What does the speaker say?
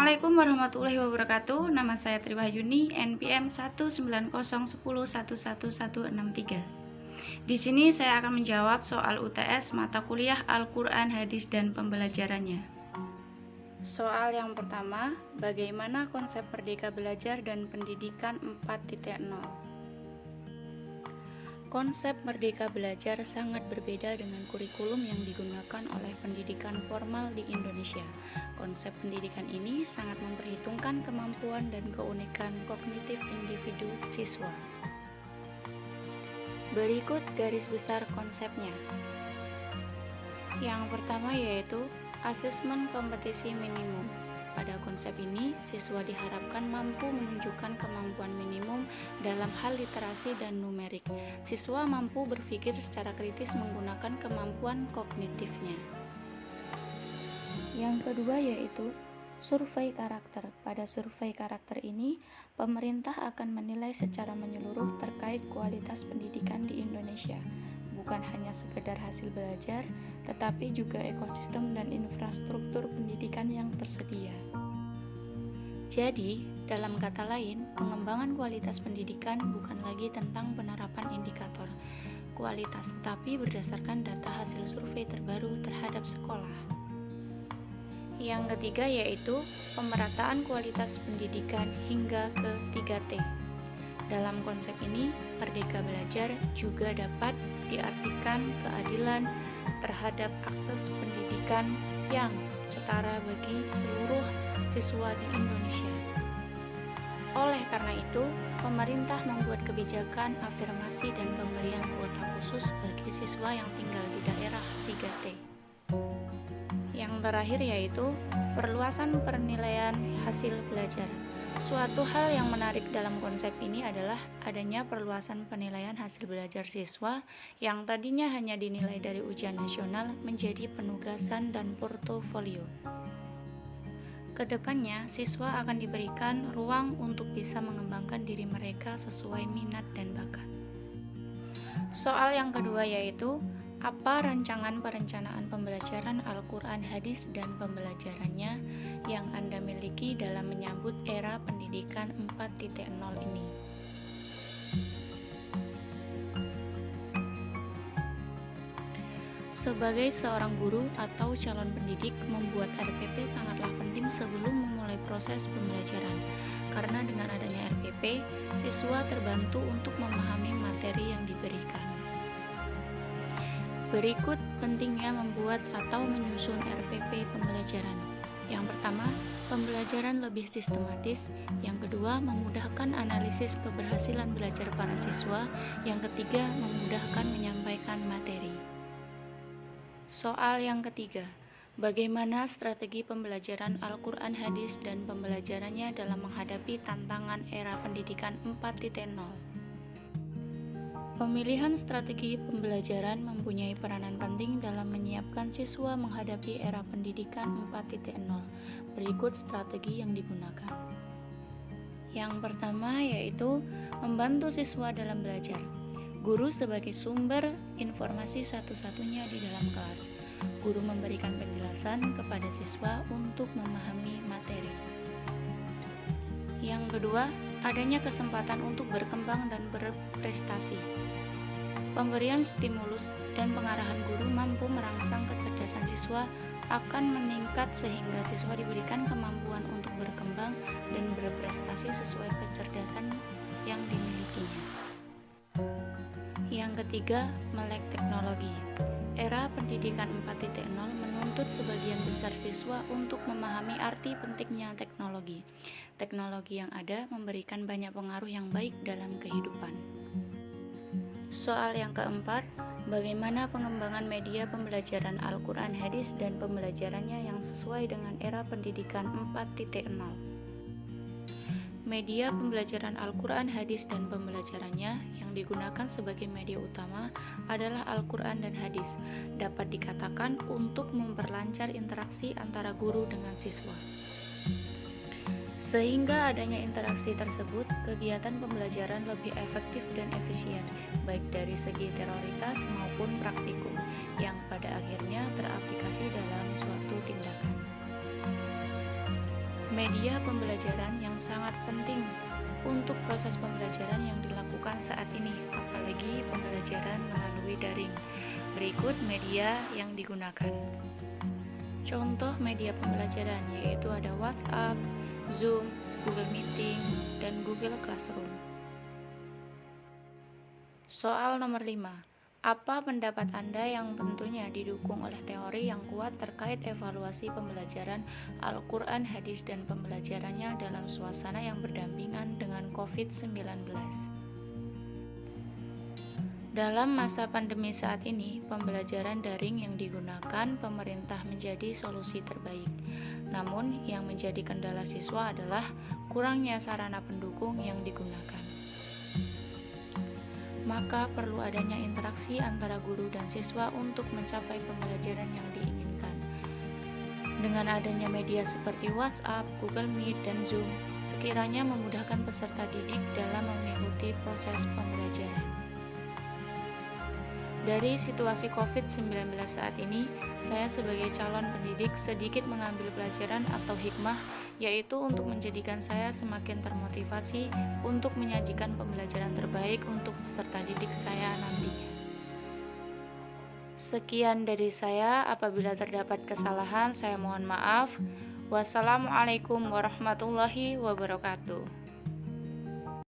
Assalamualaikum warahmatullahi wabarakatuh. Nama saya Triwahyuni, NPM 19001111163. Di sini saya akan menjawab soal UTS mata kuliah Al-Qur'an, Hadis, dan pembelajarannya. Soal yang pertama, bagaimana konsep Merdeka Belajar dan Pendidikan 4.0? Konsep Merdeka Belajar sangat berbeda dengan kurikulum yang digunakan oleh pendidikan formal di Indonesia. Konsep pendidikan ini sangat memperhitungkan kemampuan dan keunikan kognitif individu siswa. Berikut garis besar konsepnya. Yang pertama yaitu asesmen kompetisi minimum. Pada konsep ini, siswa diharapkan mampu menunjukkan kemampuan minimum dalam hal literasi dan numerik. Siswa mampu berpikir secara kritis menggunakan kemampuan kognitifnya. Yang kedua yaitu survei karakter. Pada survei karakter ini, pemerintah akan menilai secara menyeluruh terkait kualitas pendidikan di Indonesia. Bukan hanya sekedar hasil belajar, tetapi juga ekosistem dan infrastruktur pendidikan yang tersedia. Jadi, dalam kata lain, pengembangan kualitas pendidikan bukan lagi tentang penerapan indikator kualitas, tetapi berdasarkan data hasil survei terbaru terhadap sekolah. Yang ketiga yaitu pemerataan kualitas pendidikan hingga ke 3T. Dalam konsep ini, Merdeka Belajar juga dapat diartikan keadilan terhadap akses pendidikan yang setara bagi seluruh siswa di Indonesia. Oleh karena itu, pemerintah membuat kebijakan afirmasi dan pemberian kuota khusus bagi siswa yang tinggal di daerah 3T. Yang terakhir yaitu perluasan penilaian hasil belajar. Suatu hal yang menarik dalam konsep ini adalah adanya perluasan penilaian hasil belajar siswa yang tadinya hanya dinilai dari ujian nasional menjadi penugasan dan portofolio. Kedepannya, siswa akan diberikan ruang untuk bisa mengembangkan diri mereka sesuai minat dan bakat. Soal yang kedua yaitu apa rancangan perencanaan pembelajaran Al-Qur'an, Hadis, dan pembelajarannya yang Anda miliki dalam menyambut era pendidikan 4.0 ini? Sebagai seorang guru atau calon pendidik, membuat RPP sangatlah penting sebelum memulai proses pembelajaran. Karena dengan adanya RPP, siswa terbantu untuk memahami materi yang diberikan. Berikut pentingnya membuat atau menyusun RPP pembelajaran. Yang pertama, pembelajaran lebih sistematis. Yang kedua, memudahkan analisis keberhasilan belajar para siswa. Yang ketiga, memudahkan menyampaikan materi. Soal yang ketiga, bagaimana strategi pembelajaran Al-Qur'an, Hadis, dan pembelajarannya dalam menghadapi tantangan era pendidikan 4.0? Pemilihan strategi pembelajaran mempunyai peranan penting dalam menyiapkan siswa menghadapi era pendidikan 4.0. Berikut strategi yang digunakan. Yang pertama yaitu membantu siswa dalam belajar. Guru sebagai sumber informasi satu-satunya di dalam kelas. Guru memberikan penjelasan kepada siswa untuk memahami materi. Yang kedua, adanya kesempatan untuk berkembang dan berprestasi. Pemberian stimulus dan pengarahan guru mampu merangsang kecerdasan siswa akan meningkat sehingga siswa diberikan kemampuan untuk berkembang dan berprestasi sesuai kecerdasan yang dimilikinya. Yang ketiga, melek teknologi. Era pendidikan 4.0 menuntut sebagian besar siswa untuk memahami arti pentingnya teknologi. Teknologi yang ada memberikan banyak pengaruh yang baik dalam kehidupan. Soal yang keempat, bagaimana pengembangan media pembelajaran Al-Qur'an, Hadis, dan pembelajarannya yang sesuai dengan era pendidikan 4.0? Media pembelajaran Al-Qur'an, Hadis, dan pembelajarannya yang digunakan sebagai media utama adalah Al-Qur'an dan Hadis. Dapat dikatakan untuk memperlancar interaksi antara guru dengan siswa. Sehingga adanya interaksi tersebut, kegiatan pembelajaran lebih efektif dan efisien, baik dari segi teoritas maupun praktikum, yang pada akhirnya teraplikasi dalam suatu tindakan. media pembelajaran yang sangat penting untuk proses pembelajaran yang dilakukan saat ini, apalagi pembelajaran melalui daring. Berikut media yang digunakan. Contoh media pembelajaran yaitu ada WhatsApp, Zoom, Google Meeting, dan Google Classroom. Soal nomor 5. Apa pendapat Anda yang tentunya didukung oleh teori yang kuat terkait evaluasi pembelajaran Al-Quran, hadis, dan pembelajarannya dalam suasana yang berdampingan dengan COVID-19? Dalam masa pandemi saat ini, pembelajaran daring yang digunakan pemerintah menjadi solusi terbaik. Namun, yang menjadi kendala siswa adalah kurangnya sarana pendukung yang digunakan. Maka perlu adanya interaksi antara guru dan siswa untuk mencapai pembelajaran yang diinginkan. Dengan adanya media seperti WhatsApp, Google Meet, dan Zoom, sekiranya memudahkan peserta didik dalam mengikuti proses pembelajaran. Dari situasi COVID-19 saat ini, saya sebagai calon pendidik sedikit mengambil pelajaran atau hikmah, yaitu untuk menjadikan saya semakin termotivasi untuk menyajikan pembelajaran terbaik untuk peserta didik saya nantinya. Sekian dari saya, apabila terdapat kesalahan saya mohon maaf. Wassalamualaikum warahmatullahi wabarakatuh.